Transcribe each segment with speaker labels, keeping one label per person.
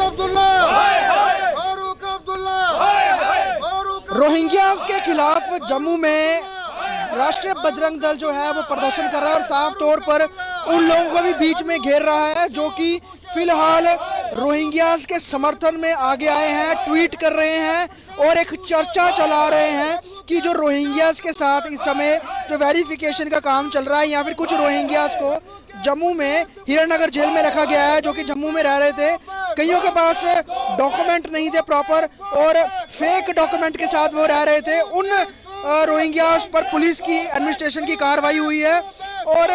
Speaker 1: Abdullah, Farooq Abdullah,
Speaker 2: Rohingyas के खिलाफ जम्मू में राष्ट्रीय बजरंग दल जो है वो प्रदर्शन कर रहा है और साफ तौर पर उन लोगों को भी बीच में घेर रहा है जो कि फिलहाल रोहिंग्यास के समर्थन में आगे आए हैं, ट्वीट कर रहे हैं और एक चर्चा चला रहे हैं कि जो रोहिंग्यास के साथ इस समय जो वेरिफिकेशन का काम चल रहा है या फिर कुछ रोहिंग्यास को जम्मू में हीरानगर जेल में रखा गया है जो कि जम्मू में रह रहे थे। कईयों के पास डॉक्यूमेंट नहीं थे प्रॉपर और फेक डॉक्यूमेंट के साथ वो रह रहे थे। उन रोहिंग्यास पर पुलिस की एडमिनिस्ट्रेशन की कार्रवाई हुई है और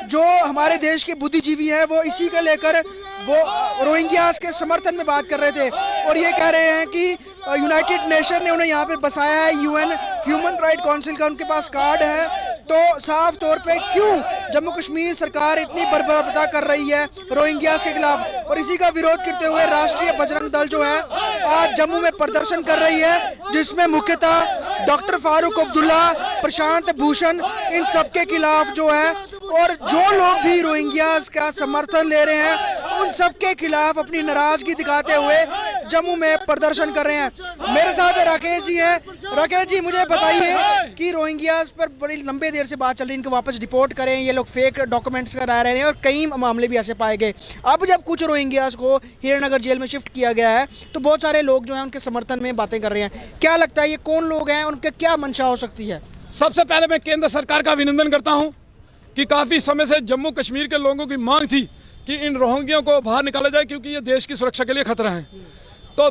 Speaker 2: जो हमारे देश के बुद्धिजीवी हैं वो इसी को लेकर वो रोहिंग्यास के समर्थन में बात कर रहे थे और ये कह रहे हैं कि यूनाइटेड नेशन ने उन्हें यहाँ पे बसाया है, यूएन ह्यूमन राइट काउंसिल का उनके पास कार्ड है। तो साफ तौर पे क्यों जम्मू कश्मीर सरकार इतनी बर्बरता कर रही है रोहिंग्यास के खिलाफ और इसी का विरोध करते हुए राष्ट्रीय बजरंग दल जो है आज जम्मू में प्रदर्शन कर रही है, जिसमें मुख्यतः डॉक्टर फारूक अब्दुल्ला, प्रशांत भूषण, इन सबके खिलाफ जो है और जो लोग भी रोहिंग्यास का समर्थन ले रहे हैं उन सबके खिलाफ अपनी नाराजगी दिखाते हुए जम्मू में प्रदर्शन कर रहे हैं। मेरे साथ राकेश जी हैं। राकेश जी, मुझे बताइए कि रोहिंग्यास पर बड़ी लंबे देर से बात चल रही है, इनको वापस डिपोर्ट करें, ये लोग फेक डॉक्यूमेंट्स करा रहे हैं और कई मामले भी ऐसे पाए गए। अब जब कुछ रोहिंग्यास को हीरानगर जेल में शिफ्ट किया गया है तो बहुत सारे लोग जो है उनके समर्थन में बातें कर रहे हैं। क्या लगता है ये कौन लोग हैं, उनके क्या मंशा हो सकती है?
Speaker 3: सबसे पहले मैं केंद्र सरकार का अभिनंदन करता हूं कि काफ़ी समय से जम्मू कश्मीर के लोगों की मांग थी कि इन रोहिंग्यों को बाहर निकाला जाए क्योंकि ये देश की सुरक्षा के लिए खतरा है। तो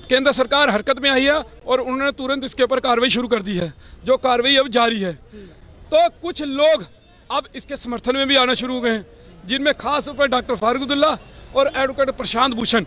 Speaker 3: केंद्र सरकार हरकत में आई है और उन्होंने तुरंत इसके ऊपर कार्रवाई शुरू कर दी है, जो कार्रवाई अब जारी है। तो कुछ लोग अब इसके समर्थन में भी आना शुरू हो गए हैं, जिनमें खास तौर पर डॉक्टर फारूक अब्दुल्ला और एडवोकेट प्रशांत भूषण।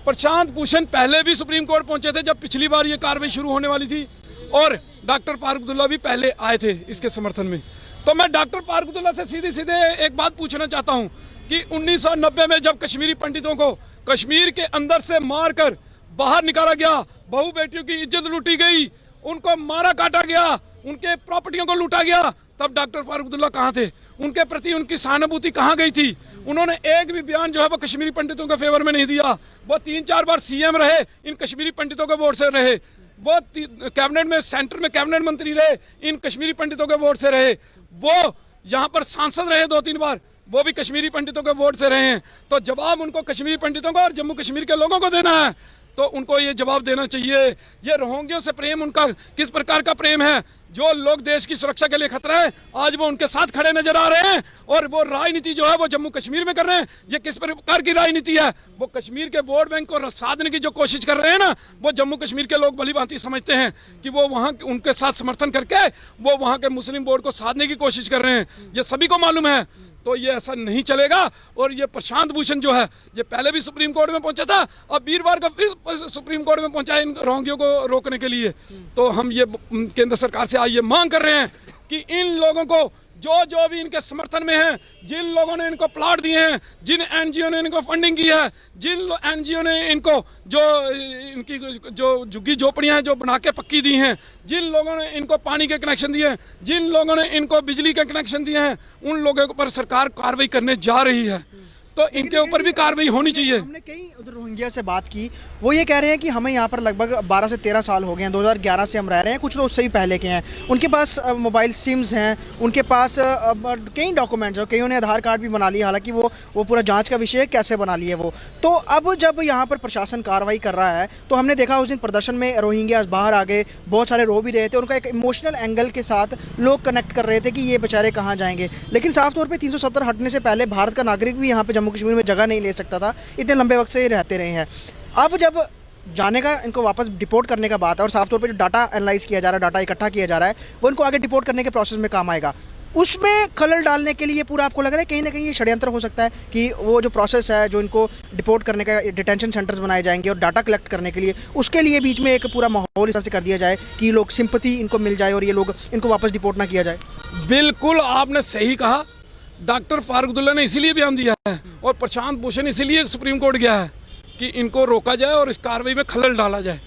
Speaker 3: प्रशांत भूषण पहले भी सुप्रीम कोर्ट पहुंचे थे जब पिछली बार ये कार्रवाई शुरू होने वाली थी और डॉक्टर फारूक अब्दुल्ला भी पहले आए थे इसके समर्थन में। तो मैं डॉक्टर फारूक अब्दुल्ला से सीधे सीधे एक बात पूछना चाहता हूं कि 1990 में जब कश्मीरी पंडितों को कश्मीर के अंदर से मारकर बाहर निकाला गया, बहू बेटियों की इज्जत लूटी गई, उनको मारा काटा गया, उनके प्रॉपर्टियों को लूटा गया, तब डॉक्टर फारूक अब्दुल्ला कहाँ थे? उनके प्रति उनकी सहानुभूति कहाँ गई थी? उन्होंने एक भी बयान जो है वो कश्मीरी पंडितों के फेवर में नहीं दिया। वो 3-4 बार सीएम रहे, इन कश्मीरी पंडितों के वोट से रहे। वो कैबिनेट में, सेंटर में कैबिनेट मंत्री रहे, इन कश्मीरी पंडितों के वोट से रहे। वो यहाँ पर सांसद रहे 2-3 बार, वो भी कश्मीरी पंडितों के वोट से रहे हैं। तो जवाब उनको कश्मीरी पंडितों को और जम्मू कश्मीर के लोगों को देना है, तो उनको ये जवाब देना चाहिए। ये रोहिंग्यों से प्रेम उनका किस प्रकार का प्रेम है? जो लोग देश की सुरक्षा के लिए खतरा है, आज वो उनके साथ खड़े नजर आ रहे हैं और वो राजनीति जो है वो जम्मू कश्मीर में कर रहे हैं। ये किस प्रकार की राजनीति है? वो कश्मीर के वोट बैंक को साधने की जो कोशिश कर रहे हैं ना, वो जम्मू कश्मीर के लोग भली भांति समझते हैं कि वो वहाँ उनके साथ समर्थन करके वो वहाँ के मुस्लिम वोट को साधने की कोशिश कर रहे हैं। ये सभी को मालूम है। तो ये ऐसा नहीं चलेगा। और ये प्रशांत भूषण जो है, ये पहले भी सुप्रीम कोर्ट में पहुंचा था, अब वीरवार को फिर सुप्रीम कोर्ट में पहुंचा है इन रोहिंग्यों को रोकने के लिए। तो हम ये केंद्र सरकार से आज ये मांग कर रहे हैं कि इन लोगों को जो भी इनके समर्थन में है, जिन लोगों ने इनको प्लाट दिए हैं, जिन एनजीओ ने इनको फंडिंग की है, जिन एनजीओ ने इनको जो इनकी जो झुग्गी झोपड़ियां हैं जो बना के पक्की दी हैं, जिन लोगों ने इनको पानी के कनेक्शन दिए हैं, जिन लोगों ने इनको बिजली के कनेक्शन दिए हैं, उन लोगों पर सरकार कार्रवाई करने जा रही है। तो इनके ऊपर भी कार्रवाई होनी चाहिए।
Speaker 2: हमने कई उधर रोहिंग्या से बात की, वो ये कह रहे हैं कि हमें यहाँ पर लगभग 12 से 13 साल हो गए हैं, 2011 से हम रह रहे हैं, कुछ लोग उससे ही पहले के हैं। उनके पास मोबाइल सिम्स हैं, उनके पास कई डॉक्यूमेंट्स हैं, कईयों ने आधार कार्ड भी बना लिया, हालांकि वो पूरा जांच का विषय है कैसे बना लिए वो। तो अब जब यहाँ पर प्रशासन कार्रवाई कर रहा है तो हमने देखा उस दिन प्रदर्शन में रोहिंग्यास बाहर आ गए, बहुत सारे रो भी रहे थे, उनका एक इमोशनल एंगल के साथ लोग कनेक्ट कर रहे थे कि ये बेचारे कहाँ जाएंगे। लेकिन साफ तौर पर 370 हटने से पहले भारत का नागरिक भी यहाँ पर जम्मू कश्मीर में जगह नहीं ले सकता था, इतने लंबे वक्त से रहते रहे हैं। अब जब जाने का, इनको वापस डिपोर्ट करने का बात है और साफ तौर पे जो डाटा एनालाइज किया जा रहा है, डाटा इकट्ठा किया जा रहा है, वो इनको आगे डिपोर्ट करने के प्रोसेस में काम आएगा। उसमें खलल डालने के लिए पूरा आपको लग रहा है कहीं ना कहीं ये षड्यंत्र हो सकता है कि वो जो प्रोसेस है, जो इनको डिपोर्ट करने का, डिटेंशन सेंटर्स बनाए जाएंगे और डाटा कलेक्ट करने के लिए, उसके लिए बीच में एक पूरा माहौल इस तरह से कर दिया जाए कि लोग सिंपैथी इनको मिल जाए और ये लोग इनको वापस डिपोर्ट ना किया जाए।
Speaker 3: बिल्कुल आपने सही कहा। डॉक्टर फारूक अब्दुल्ला ने इसीलिए बयान दिया है और प्रशांत भूषण इसीलिए सुप्रीम कोर्ट गया है कि इनको रोका जाए और इस कार्रवाई में खलल डाला जाए।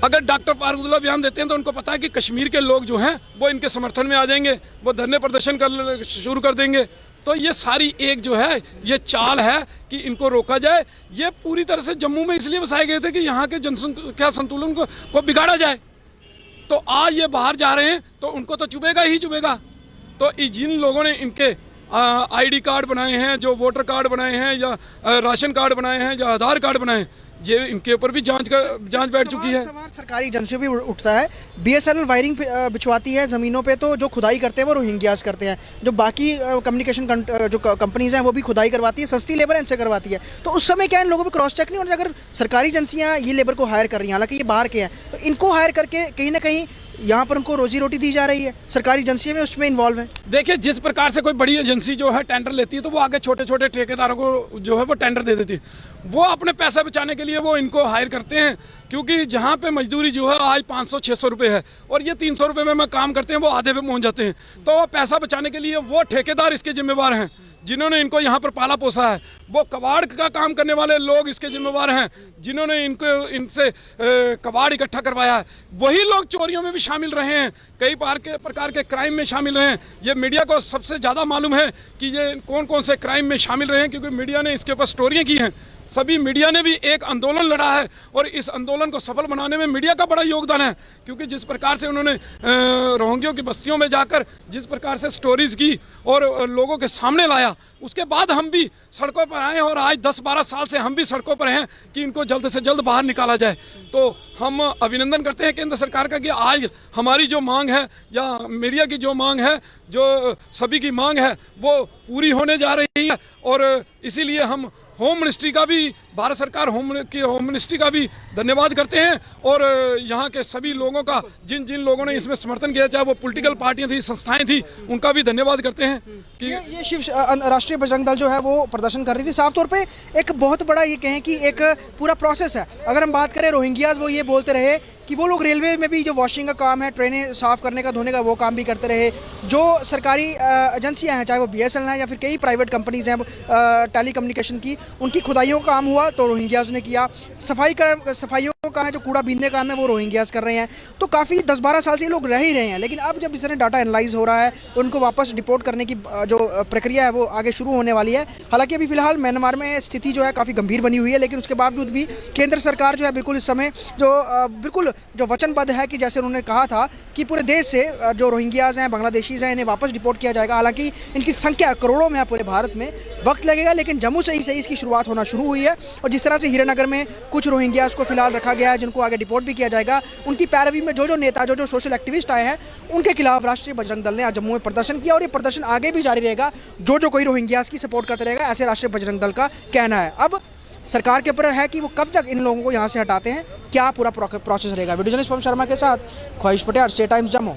Speaker 3: अगर डॉक्टर फारूक अब्दुल्ला बयान देते हैं तो उनको पता है कि कश्मीर के लोग जो हैं वो इनके समर्थन में आ जाएंगे, वो धरने प्रदर्शन कर शुरू कर देंगे। तो ये सारी एक जो है ये चाल है कि इनको रोका जाए। ये पूरी तरह से जम्मू में इसलिए बसाए गए थे कि यहाँ के जनसंख्या संतुलन को बिगाड़ा जाए। तो आज ये बाहर जा रहे हैं तो उनको तो चुभेगा ही चुभेगा। तो जिन लोगों ने इनके आईडी कार्ड बनाए हैं, जो वोटर कार्ड बनाए हैं या राशन कार्ड बनाए हैं या आधार कार्ड बनाए हैं, ये इनके ऊपर भी जांच बैठ चुकी है।
Speaker 2: सवाल सरकारी एजेंसियों भी उठता है। बीएसएनएल वायरिंग बिछवाती है ज़मीनों पे, तो जो खुदाई करते हैं वो रोहिंग्यास करते हैं। जो बाकी कम्युनिकेशन जो कंपनीज हैं वो भी खुदाई करवाती है, सस्ती लेबर इनसे करवाती है। तो उस समय क्या इन लोगों पे क्रॉस चेक नहीं होना? अगर सरकारी एजेंसियाँ ये लेबर को हायर कर रही हैं, हालांकि ये बाहर के हैं, तो इनको हायर करके कहीं ना कहीं यहाँ पर उनको रोजी रोटी दी जा रही है, सरकारी एजेंसियाँ में उसमें इन्वॉल्व है।
Speaker 3: देखिए, जिस प्रकार से कोई बड़ी एजेंसी जो है टेंडर लेती है तो वो आगे छोटे छोटे ठेकेदारों को जो है वो टेंडर दे देती है। वो अपने पैसा बचाने के लिए वो इनको हायर करते हैं, क्योंकि जहाँ पे मजदूरी जो है आज 500-600 रुपये है और ये 300 रुपये में काम करते हैं, वो आधे पे पहुँच जाते हैं। तो वो पैसा बचाने के लिए वो ठेकेदार इसके जिम्मेवार हैं जिन्होंने इनको यहाँ पर पाला पोसा है। वो कबाड़ का काम करने वाले लोग इसके जिम्मेवार हैं जिन्होंने इनसे कबाड़ इकट्ठा करवाया है। वही लोग चोरियों में भी शामिल रहे हैं, कई प्रकार के क्राइम में शामिल रहे हैं। ये मीडिया को सबसे ज़्यादा मालूम है कि ये कौन कौन से क्राइम में शामिल रहे हैं, क्योंकि मीडिया ने इसके ऊपर स्टोरियाँ की हैं। सभी मीडिया ने भी एक आंदोलन लड़ा है और इस आंदोलन को सफल बनाने में मीडिया का बड़ा योगदान है, क्योंकि जिस प्रकार से उन्होंने रोहिंग्यों की बस्तियों में जाकर जिस प्रकार से स्टोरीज की और लोगों के सामने लाया, उसके बाद हम भी सड़कों पर आए और आज 10-12 साल से हम भी सड़कों पर हैं कि इनको जल्द से जल्द बाहर निकाला जाए। तो हम अभिनंदन करते हैं केंद्र सरकार का कि आज हमारी जो मांग है या मीडिया की जो मांग है, जो सभी की मांग है, वो पूरी होने जा रही है। और इसीलिए हम होम मिनिस्ट्री का भी, भारत सरकार होम मिनिस्ट्री का भी धन्यवाद करते हैं और यहाँ के सभी लोगों का, जिन जिन लोगों ने इसमें समर्थन किया, चाहे वो पॉलिटिकल पार्टियां थी, संस्थाएं थी, उनका भी धन्यवाद करते हैं कि
Speaker 2: ये राष्ट्रीय बजरंग दल जो है वो प्रदर्शन कर रही थी। साफ तौर पे एक बहुत बड़ा ये कहें कि एक पूरा प्रोसेस है। अगर हम बात करें रोहिंग्याज, वो ये बोलते रहे कि वो लोग रेलवे में भी जो वॉशिंग का काम है, ट्रेनें साफ़ करने का, धोने का, वो काम भी करते रहे। जो सरकारी एजेंसियां हैं, चाहे वो बीएसएनएल हैं या फिर कई प्राइवेट कंपनीज हैं टेली कम्युनिकेशन की, उनकी खुदाइयों का काम हुआ तो रोहिंग्याज ने किया। सफाइयों का है, जो कूड़ा बीनने का काम है, वो रोहिंग्याज कर रहे हैं। तो काफ़ी 10-12 साल से ये लोग रह ही रहे हैं। लेकिन अब जब इसमें डाटा एनालाइज हो रहा है, उनको वापस डिपोर्ट करने की जो प्रक्रिया है वो आगे शुरू होने वाली है। हालांकि अभी फिलहाल म्यांमार में स्थिति जो है काफ़ी गंभीर बनी हुई है, लेकिन उसके बावजूद भी केंद्र सरकार जो है बिल्कुल इस समय जो वचनबद्ध है कि जैसे उन्होंने कहा था कि पूरे देश से जो रोहिंग्याज हैं, बांग्लादेशीज हैं, इन्हें वापस डिपोर्ट किया जाएगा। हालांकि इनकी संख्या करोड़ों में है पूरे भारत में, वक्त लगेगा, लेकिन जम्मू से ही इसकी शुरुआत होना शुरू हुई है। और जिस तरह से हीरानगर में कुछ रोहिंग्याज को फिलहाल रखा गया है, जिनको आगे डिपोर्ट भी किया जाएगा, उनकी पैरवी में जो नेता, जो सोशल एक्टिविस्ट आए हैं, उनके खिलाफ राष्ट्रीय बजरंग दल ने आज जम्मू में प्रदर्शन किया और ये प्रदर्शन आगे भी जारी रहेगा। जो कोई रोहिंग्याज की सपोर्ट करते रहेगा, ऐसे राष्ट्रीय बजरंग दल का कहना है। अब सरकार के ऊपर है कि वो कब तक इन लोगों को यहाँ से हटाते हैं, क्या पूरा प्रोसेस रहेगा। वीडियो जर्नलिस्ट पवन शर्मा के साथ ख्वाहिश पटेल, स्टेट टाइम्स जम्मू।